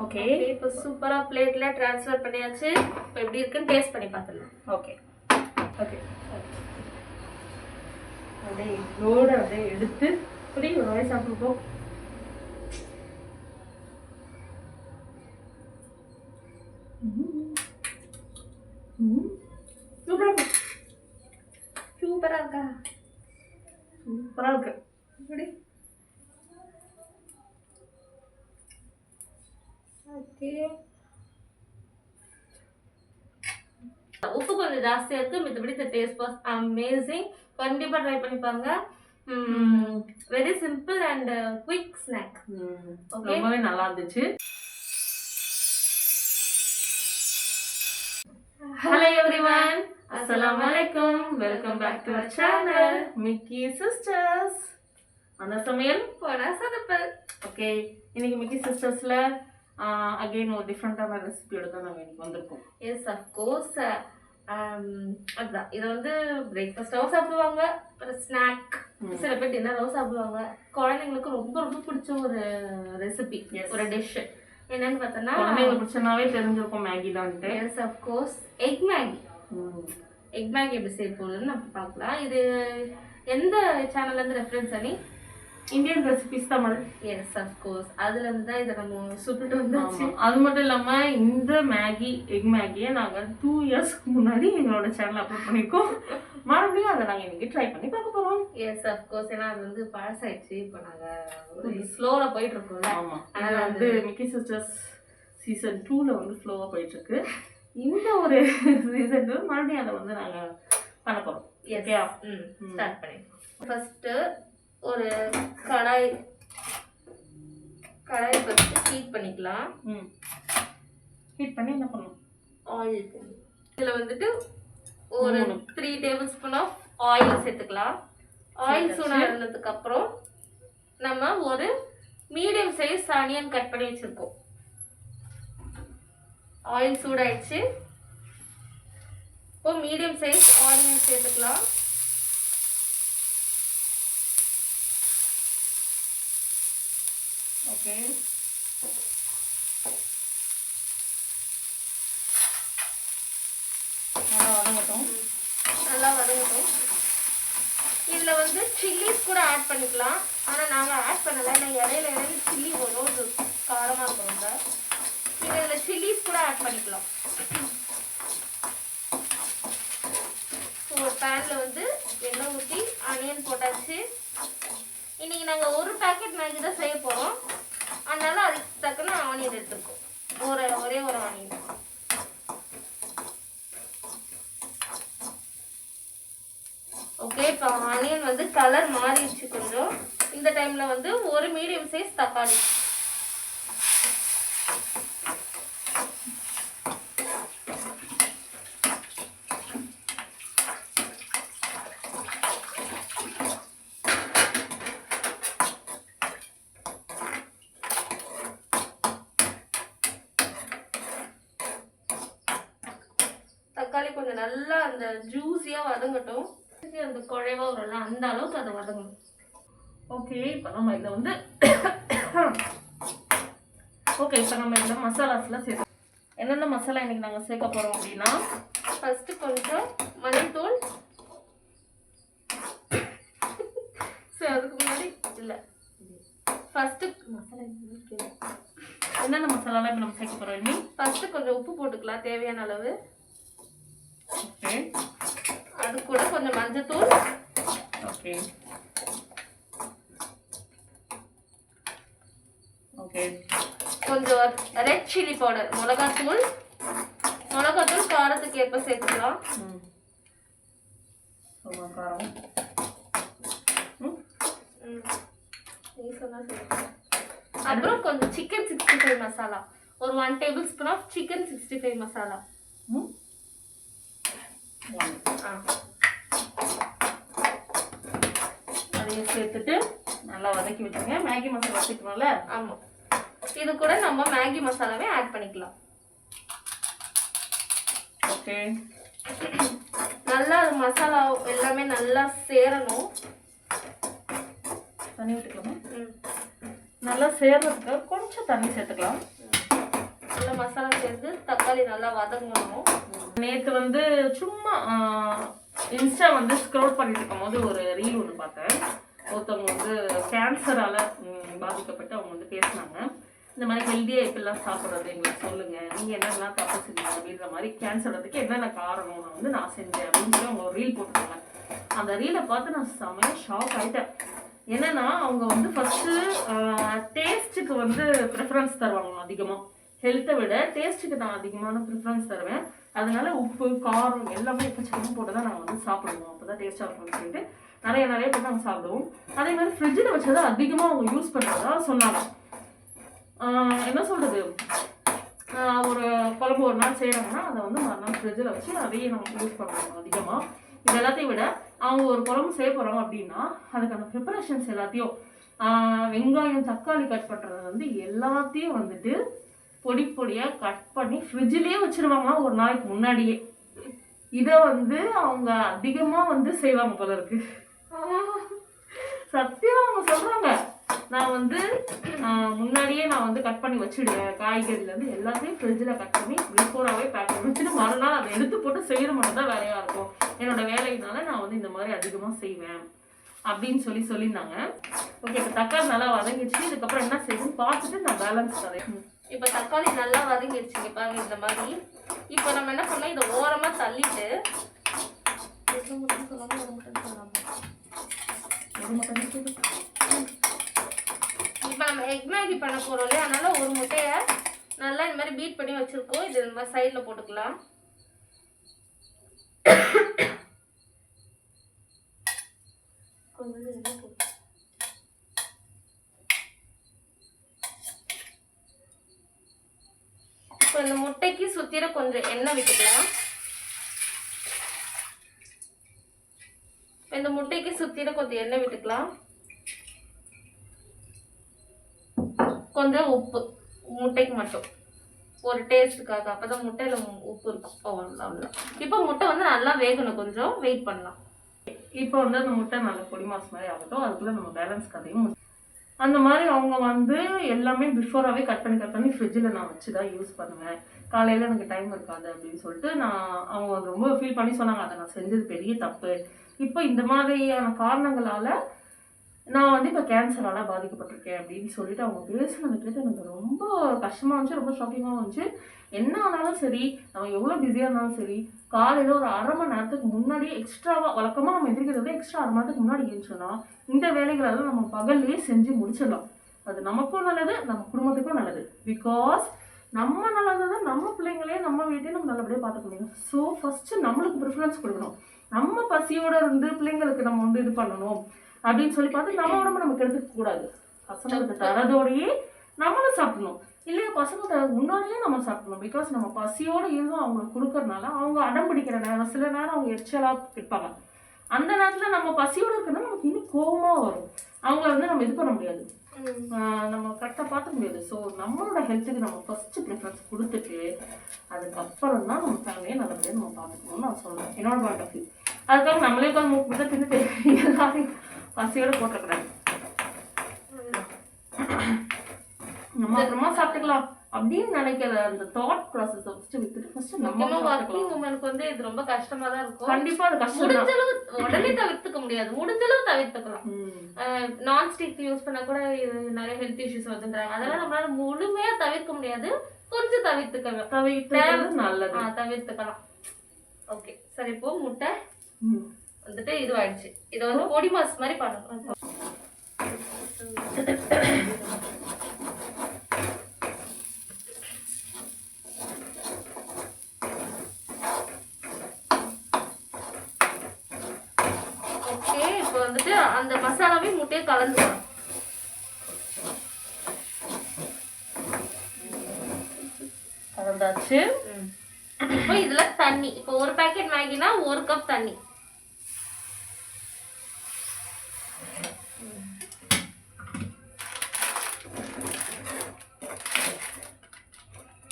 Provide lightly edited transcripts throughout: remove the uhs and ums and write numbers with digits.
Okay இப்போ சூப்பரா பிளேட்ல ட்ரான்ஸ்ஃபர் பண்ணியாச்சு. இப்போ எப்படி இருக்குன்னு டேஸ்ட் பண்ணி பார்த்துடலாம். ஓகே ஓகே அப்படியே இதோட அப்படியே எடுத்து இப்படி ஒரு வாய் சாப்பிடுவோம். சூப்பரா இருக்கா? சூப்பரா இருக்கு. இப்படி ஓகே. உப்பு கொஞ்சம் ஜாஸ்தியா இருக்கு. மித்தபடி the taste was amazing. கண்டிப்பா ட்ரை பண்ணி பாருங்க. Very simple and quick snack. ரொம்பவே நல்லா இருந்துச்சு. ஹலோ எவ்ரிவன், அஸ்ஸலாமு அலைக்கும். Welcome back to our channel Mikki sisters. அந்த சமையல் போனா சதப்பல். ஓகே, இன்னைக்கு மிக்கி சிஸ்டர்ஸ்ல அகைன் ஒரு டிஃப்ரெண்டான ரெசிபியோட தான் நாங்கள் இன்னைக்கு வந்திருக்கோம். Yes of course. அதுதான் இதை வந்து பிரேக்ஃபாஸ்டாகவும் சாப்பிடுவாங்க, ஒரு ஸ்நாக், சில பேர் டின்னராகவும் சாப்பிடுவாங்க. குழந்தைங்களுக்கு ரொம்ப ரொம்ப பிடிச்ச ஒரு ரெசிபி, ஒரு டிஷ். என்னன்னு பார்த்தோன்னா குழந்தைங்களுக்கு பிடிச்சனாவே தெரிஞ்சிருக்கும் மேகி தான்ட்டு. Yes of course egg Maggi. Egg Maggi எப்படி செய்ய போகுதுன்னு நம்ம பார்க்கலாம். இது எந்த சேனல்லேருந்து ரெஃபரன்ஸ் அணி? Indian recipes Tamil. Yes of course அதுலேருந்து தான் இதை நம்ம சுட்டுட்டு வந்தாச்சு. அது மட்டும் இல்லாமல் இந்த மேகி எக் மேகியை நாங்கள் 2 இயர்ஸ்க்கு முன்னாடி எங்களோட சேனல் அப்லோட் பண்ணியிருக்கோம். மறுபடியும் அதை நாங்கள் இன்னைக்கு ட்ரை பண்ணி பார்க்க போகிறோம். எஸ் அஃப்கோர்ஸ், ஏன்னா அது வந்து பழசாயிடுச்சு. இப்போ நாங்கள் ஸ்லோவில் போயிட்டு இருக்கோம்ல. ஆமாம், அதனால் வந்து மிக்கி சிஸ்டர்ஸ் சீசன் 2ல வந்து ஸ்லோவாக போயிட்டுருக்கு. இந்த ஒரு சீசன் மறுபடியும் அதை வந்து நாங்கள் பண்ண போகிறோம். ஓகேயா? ஸ்டார்ட் பண்ணிடுவோம். ஃபஸ்ட்டு ஒரு கடாய் ஃபஸ்ட்டு ஹீட் பண்ணிக்கலாம். ஹீட் பண்ணி என்ன பண்ணணும்? ஆயில். இதில் வந்துட்டு ஒரு 3 டேபிள் ஸ்பூன் ஆஃப் ஆயில் சேர்த்துக்கலாம். ஆயில் சூடானதுக்கு அப்புறம் நம்ம ஒரு மீடியம் சைஸ் ஆனியன் கட் பண்ணி வச்சுருக்கோம். ஆயில் சூடாயிடுச்சு. இப்போ மீடியம் சைஸ் ஆனியன் சேர்த்துக்கலாம். ஓகே, நல்லா வதங்கட்டும். இதில் வந்து சில்லிஸ் கூட ஆட் பண்ணிக்கலாம். ஆனால் நாங்கள் ஆட் பண்ணலை. நான் இடையில சில்லி வரும், இது காரமாக இருக்கிறோங்க. நீங்கள் இதில் சில்லிஸ் கூட ஆட் பண்ணிக்கலாம். ஒரு பேனில் வந்து எண்ணெய் ஊற்றி ஆனியன் போட்டாச்சு. இன்றைக்கி நாங்கள் ஒரு பேக்கெட் மேகி தான் செய்ய போகிறோம். அதனால அதுக்கு தக்கன ஆனியன் எடுத்துருக்கோம். ஒரே ஒரு ஆனியன். ஓகே, இப்போ ஆனியன் வந்து கலர் மாறிடுச்சு கொஞ்சம். இந்த டைமில் வந்து ஒரு மீடியம் சைஸ் தக்காளி. தக்காளி கொஞ்சம் நல்லா அந்த ஜூஸியாக வதங்கட்டும். அந்த குழைவா வரும்ல, அந்த அளவுக்கு அதை வதங்கணும். ஓகே, இப்போ நம்ம இதில் வந்து மசாலாஸ்லாம் சேர்த்து என்னென்ன மசாலா இன்னைக்கு நாங்கள் சேர்க்க போகிறோம் அப்படின்னா, ஃபர்ஸ்ட் கொஞ்சம் மஞ்சள்தூள். சரி, அதுக்கு முன்னாடி இல்லை, ஃபர்ஸ்ட்டு மசாலா என்னென்ன மசாலாலாம் இப்போ நம்ம சேர்க்க போகிறோம். இனி ஃபர்ஸ்ட்டு கொஞ்சம் உப்பு போட்டுக்கலாம் தேவையான அளவு. ஓகே, அது கூட கொஞ்சம் மஞ்சள்தூள். ஓகே ஓகே கொஞ்சம் ரெட் சில்லி பவுடர், மிளகாத்தூள். மிளகாத்தூள் காரத்துக்கு ஏற்ப சேர்த்துக்கலாம். காரம் அப்புறம் கொஞ்சம் சிக்கன் 65 மசாலா, ஒரு 1 tablespoon of chicken 65 masala. அதையும் சேர்த்துட்டு நல்லா வதக்கி விட்டுருங்க. மேகி மசாலா சேர்க்கணும்ல? ஆமாம், இது கூட நம்ம மேகி மசாலாவே ஆட் பண்ணிக்கலாம். ஓகே, நல்லா மசாலா எல்லாமே நல்லா சேரணும். தண்ணி விட்டுக்கலாமா? நல்லா சேர்றதுக்கு கொஞ்சம் தண்ணி சேர்த்துக்கலாம். தக்காளி நல்லா வதங்கணும். நேற்று வந்து சும்மா இன்ஸ்டா வந்து ஸ்க்ரோல் பண்ணிட்டு இருக்கும்போது ஒரு ரீல் ஒன்று பார்த்தேன். ஒருத்தவங்க வந்து கேன்சரால் பாதிக்கப்பட்டு அவங்க வந்து பேசினாங்க. இந்த மாதிரி ஹெல்த்தியாக எப்படிலாம் சாப்பிட்றது எங்களுக்கு சொல்லுங்கள், நீங்கள் என்னெல்லாம் தப்பு செஞ்சீங்க அப்படின்ற மாதிரி கேன்சர் வரதுக்கு என்னென்ன காரணம் நான் செஞ்சேன் அப்படின்னு சொல்லி அவங்க ஒரு ரீல் போட்டுருக்காங்க. அந்த ரீலை பார்த்து நான் செமையாக ஷாக் ஆகிட்டேன். என்னென்னா அவங்க வந்து ஃபஸ்ட்டு டேஸ்ட்டுக்கு வந்து ப்ரிஃபரன்ஸ் தருவாங்க அதிகமாக. ஹெல்த்தை விட டேஸ்ட்டுக்கு நான் அதிகமான ப்ரிஃபரன்ஸ் தருவேன். அதனால உப்பு காரம் எல்லாமே எக்கச்சக்கமாக போட்டு தான் நாங்கள் வந்து சாப்பிடுவோம். அப்போ தான் டேஸ்ட்டாக இருக்கும்னு சொல்லிட்டு நிறைய போட்டு நாங்கள் சாப்பிடுவோம். அதே மாதிரி ஃப்ரிட்ஜில் வச்சதை அதிகமாக அவங்க யூஸ் பண்ணுறதா சொன்னாங்க. என்ன சொல்கிறது, ஒரு குழம்பு ஒரு நாள் செய்கிறாங்கன்னா அதை வந்து மறுநாள் ஃப்ரிட்ஜில் வச்சு அதையே நம்ம யூஸ் பண்ணுவோம் அதிகமாக. இது எல்லாத்தையும் விட அவங்க ஒரு குழம்பு செய்ய போகிறாங்க அப்படின்னா அதுக்கான ப்ரிப்பரேஷன்ஸ் எல்லாத்தையும் வெங்காயம் தக்காளி கட் பண்ணுறது வந்து எல்லாத்தையும் வந்துட்டு பொடி பொடியாக கட் பண்ணி ஃப்ரிட்ஜிலேயே வச்சுருவாங்க ஒரு நாளைக்கு முன்னாடியே. இதை வந்து அவங்க அதிகமாக வந்து செய்வாங்க போல இருக்கு. சத்தியம் அவங்க சொல்கிறாங்க, நான் வந்து முன்னாடியே நான் வந்து கட் பண்ணி வச்சுடுவேன். காய்கறிலேருந்து எல்லாத்தையும் ஃப்ரிட்ஜில் கட் பண்ணி பிஃபோராகவே பேக் பண்ணி வச்சுட்டு மறுநாள் அதை எடுத்து போட்டு செய்கிற மட்டும் தான் வேலையாக இருக்கும். என்னோட வேலையினால நான் வந்து இந்த மாதிரி அதிகமாக செய்வேன் அப்படின்னு சொல்லியிருந்தாங்க. ஓகே, இப்போ தக்காளி நல்லா வதங்கிடுச்சு. இதுக்கப்புறம் என்ன செய்யணும்னு பார்த்துட்டு நான் பேலன்ஸ் தரேன். இப்போ தக்காளி நல்லா வதங்கிடுச்சுங்க பாருங்க இந்த மாதிரி. இப்போ நம்ம என்ன பண்ணோம், இதை ஓரமாக தள்ளிட்டு இப்போ நம்ம எக் மேகி பண்ண போகிறோம் இல்லையா, அதனால ஒரு முட்டையை நல்லா இந்த மாதிரி பீட் பண்ணி வச்சுருக்கோம். இது இந்த மாதிரி சைடில் போட்டுக்கலாம். கொஞ்சம் இப்போ இந்த முட்டைக்கு சுத்திர கொஞ்சம் எண்ணெய் விட்டுக்கலாம். இந்த முட்டைக்கு சுத்திர கொஞ்சம் எண்ணெய் விட்டுக்கலாம். கொஞ்சம் உப்பு முட்டைக்கு மட்டும் ஒரு டேஸ்ட்டுக்காக, அப்பதான் முட்டையில உப்பு இருக்கும். அவ்வளோதான். இப்போ முட்டை வந்து நல்லா வேகணும், கொஞ்சம் வெயிட் பண்ணலாம். இப்போ வந்து அந்த முட்டை நல்லா பொடி மாஸ் மாதிரி ஆகட்டும். அதுக்குள்ள நம்ம பேலன்ஸ் கதையும் அந்த மாதிரி அவங்க வந்து எல்லாமே பிஃபோராகவே கட் பண்ணி ஃப்ரிட்ஜில் நான் வச்சு தான் யூஸ் பண்ணுவேன். காலையில் எனக்கு டைம் இருக்காது அப்படின்னு சொல்லிட்டு அவங்க ரொம்ப ஃபீல் பண்ணி சொன்னாங்க. அதை நான் செஞ்சது பெரிய தப்பு. இப்போ இந்த மாதிரியான காரணங்களால் நான் வந்து இப்போ கேன்சரால் பாதிக்கப்பட்டிருக்கேன் அப்படின்னு சொல்லிட்டு அவங்க பேசுனதை கேட்டு எனக்கு ரொம்ப கஷ்டமாக இருந்துச்சு, ரொம்ப ஷாக்கிங்காக இருந்துச்சு. என்ன ஆனாலும் சரி, நம்ம எவ்வளோ பிஸியாக இருந்தாலும் சரி, காலையில் ஒரு அரை மணி நேரத்துக்கு முன்னாடியே எக்ஸ்ட்ராவாக, வழக்கமாக நம்ம எந்திரிக்கிறத எக்ஸ்ட்ரா அரை மணி நேரத்துக்கு முன்னாடி எழுந்தோன்னா இந்த வேலைகளெல்லாம் நம்ம பகல்லையே செஞ்சு முடிச்சிடலாம். அது நமக்கும் நல்லது, நம்ம குடும்பத்துக்கும் நல்லது. பிகாஸ் நம்ம நல்லது தான் நம்ம பிள்ளைங்களே நம்ம வீட்டையும் நம்ம நல்லபடியாக பார்த்துக்க முடியும். ஸோ ஃபஸ்ட்டு நம்மளுக்கு ப்ரிஃபரன்ஸ் கொடுக்கணும். நம்ம பசியோடு இருந்து பிள்ளைங்களுக்கு நம்ம வந்து இது பண்ணணும் அப்படின்னு சொல்லி பார்த்து நம்ம உடம்பு நமக்கு எடுத்துக்க கூடாது. பசங்களுக்கு தரதோடையே நம்மளும் சாப்பிடணும், இல்லையா பசங்க தரது முன்னாடியே நம்ம சாப்பிடணும். பிகாஸ் நம்ம பசியோடு இருந்தும் அவங்களுக்கு கொடுக்கறதுனால அவங்க அடம் பிடிக்கிற நேரம், சில நேரம் அவங்க எரிச்சலாக இருப்பாங்க. அந்த நேரத்தில் நம்ம பசியோடு இருக்கிறது நமக்கு இன்னும் கோபமாக வரும். அவங்கள வந்து நம்ம இது பண்ண முடியாது, நம்ம கரெக்டாக பார்த்துக்க முடியாது. ஸோ நம்மளோட ஹெல்த்துக்கு நம்ம ஃபஸ்ட்டு ப்ரிஃபரன்ஸ் கொடுத்துட்டு அதுக்கப்புறம் தான் நம்ம ஃபேமிலியை நல்லபடியாக நம்ம பார்த்துக்கணும்னு நான் சொல்லுவேன், என்னோட பாயிண்ட் ஆஃப் வியூ. அதுக்காக நம்மளே உட்காந்து மூக்கு தான் தின்னுட்டு எல்லாரையும் பசியோடு போட்டக்கூடாது. நம்ம அப்புறமா சாப்பிட்டுக்கலாம் அப்படின்னு நினைக்கிற அந்த தாட் ப்ராசஸ் ஃபர்ஸ்ட் விட்டுட்டு ஃபர்ஸ்ட் நம்ம வர்க்கிங் உமனுக்கு வந்து இது ரொம்ப கஷ்டமா தான் இருக்கும். கண்டிப்பா அது கஷ்டம். முடிஞ்ச அளவு உடனே தவிர்த்துக்க முடியாது, முடிஞ்ச அளவு தவிர்த்துக்கலாம். நான் ஸ்டிக் யூஸ் பண்ணா கூட நிறைய ஹெல்த் இஷ்யூஸ் வருதுன்றாங்க. அதெல்லாம் நம்மளால முழுமையா தவிர்க்க முடியாது, கொஞ்சம் தவிர்த்துக்கலாம், நல்லது தவிர்த்துக்கலாம். ஓகே சரி, இப்போ முட்டை வந்துட்டு இதுவாயிடுச்சு. இதை வந்து பொடி மாஸ் மாதிரி பண்ணணும். வந்துட்டு அந்த மசாலாவே முட்டையை கலந்துக்கலாம். கலந்தாச்சு. இப்போ இதுல தண்ணி, இப்போ ஒரு பாக்கெட் மேகினா 1 கப் தண்ணி.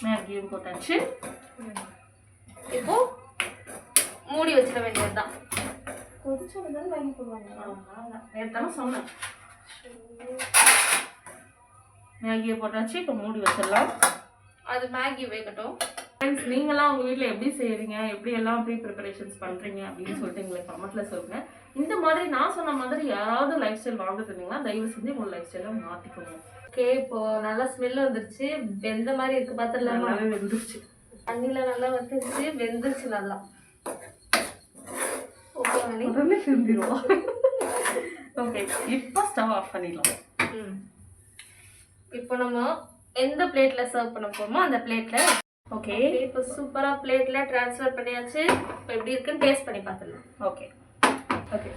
மேகியும் போட்டாச்சு. இப்போ மூடி வச்சிட வேண்டியதுதான். மேகியை போட்டாச்சு. இப்போ மூடி வச்சிடலாம். அது மேகி வேகட்டும். ஃப்ரெண்ட்ஸ், நீங்களாம் உங்கள் வீட்டில் எப்படி செய்கிறீங்க, எப்படி எல்லாம் ப்ரீ ப்ரிப்பரேஷன்ஸ் பண்ணுறீங்க அப்படின்னு சொல்லிட்டு எங்களுக்கு கமெண்ட்டில் சொல்லுங்கள். இந்த மாதிரி நான் சொன்ன மாதிரி யாராவது லைஃப் ஸ்டைல் வாழ்ந்துட்டு இருந்தீங்கன்னா தயவு செஞ்சு உங்கள் லைஃப் ஸ்டைலை மாற்றிக்கணும். ஓகே, இப்போ நல்லா ஸ்மெல் வந்துருச்சு. வெந்த மாதிரி இருக்கு, பார்த்துடலாமா? நல்லாவே வெந்துருச்சு. தண்ணியில் நல்லா வந்துருச்சு, வெந்துருச்சு நல்லா. ஓகே மணி, உடனே செஞ்சிருவோம். ஓகே, இப்போ ஸ்டவ் ஆஃப் பண்ணிடலாம். இப்போ நம்ம எந்த பிளேட்டில் சர்வ் பண்ண போகிறோமோ அந்த பிளேட்டில். ஓகே, இப்போ சூப்பராக பிளேட்டில் ட்ரான்ஸ்ஃபர் பண்ணியாச்சு. இப்போ எப்படி இருக்குன்னு டேஸ்ட் பண்ணி பார்த்துடலாம். ஓகே ஓகே,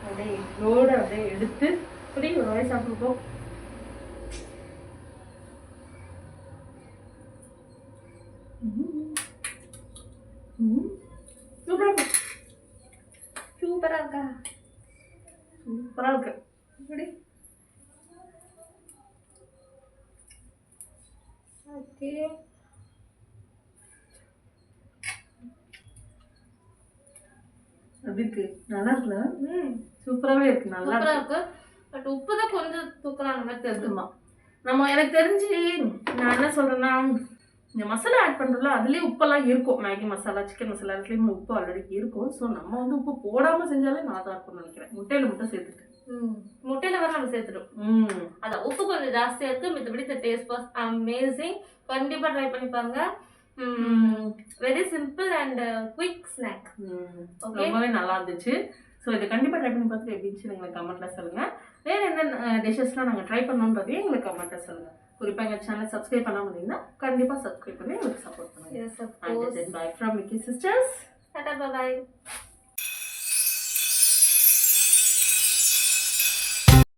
அப்படியே இதோட அப்படியே எடுத்து இப்படி ஒரு வாய் சாப்பிட்டுப்போம். சூப்பராக இருக்கா? சூப்பராக இருக்கு. இப்படி ஓகே. எப்படி இருக்கு? நல்லா இருக்குல்ல? சூப்பராகவே இருக்கு. நல்லா சூப்பராக இருக்கு. இருக்கு. பட் உப்பு தான் கொஞ்சம் தூக்கலாம் அந்த மாதிரி தெரிஞ்சுமா. நம்ம எனக்கு தெரிஞ்சு நான் என்ன சொல்றேன்னா, இந்த மசாலா ஆட் பண்றோம்ல அதுலயே உப்பெல்லாம் இருக்கும். மேகி மசாலா, சிக்கன் மசாலா எல்லாத்துலயுமே உப்பு ஆல்ரெடி இருக்கும். ஸோ நம்ம வந்து உப்பு போடாம செஞ்சாலே நான் தான் இருக்கும்னு நினைக்கிறேன். முட்டையில மட்டும் சேர்த்துட்டு முட்டையில வர நம்ம சேர்த்துடும். அதான் உப்பு கொஞ்சம் ஜாஸ்தியா இருக்கு. மித்தபடி த டேஸ்ட் வாஸ் அமேசிங். கண்டிப்பா ட்ரை பண்ணி பாருங்க. Very simple and quick snack. ரொம்பவே நல்லா இருந்துச்சு. ஸோ இதை கண்டிப்பாக ட்ரை பண்ணி பார்த்துட்டு எப்படி இருந்துச்சு எங்களுக்கு கமெண்ட்டில் சொல்லுங்கள். வேறு என்ன டிஷ்ஷஸ்லாம் நாங்கள் ட்ரை பண்ணோன்றதையும் எங்களுக்கு கமெண்ட்டில் சொல்லுங்கள். குறிப்பாக எங்கள் சேனல் சப்ஸ்கிரைப் பண்ணாமல் இருந்தீங்கன்னா கண்டிப்பாக சப்ஸ்கிரைப் பண்ணி எங்களுக்கு சப்போர்ட் பண்ணுங்கள். Yes, of course. Bye from Mickey Sisters. Tata, bye bye.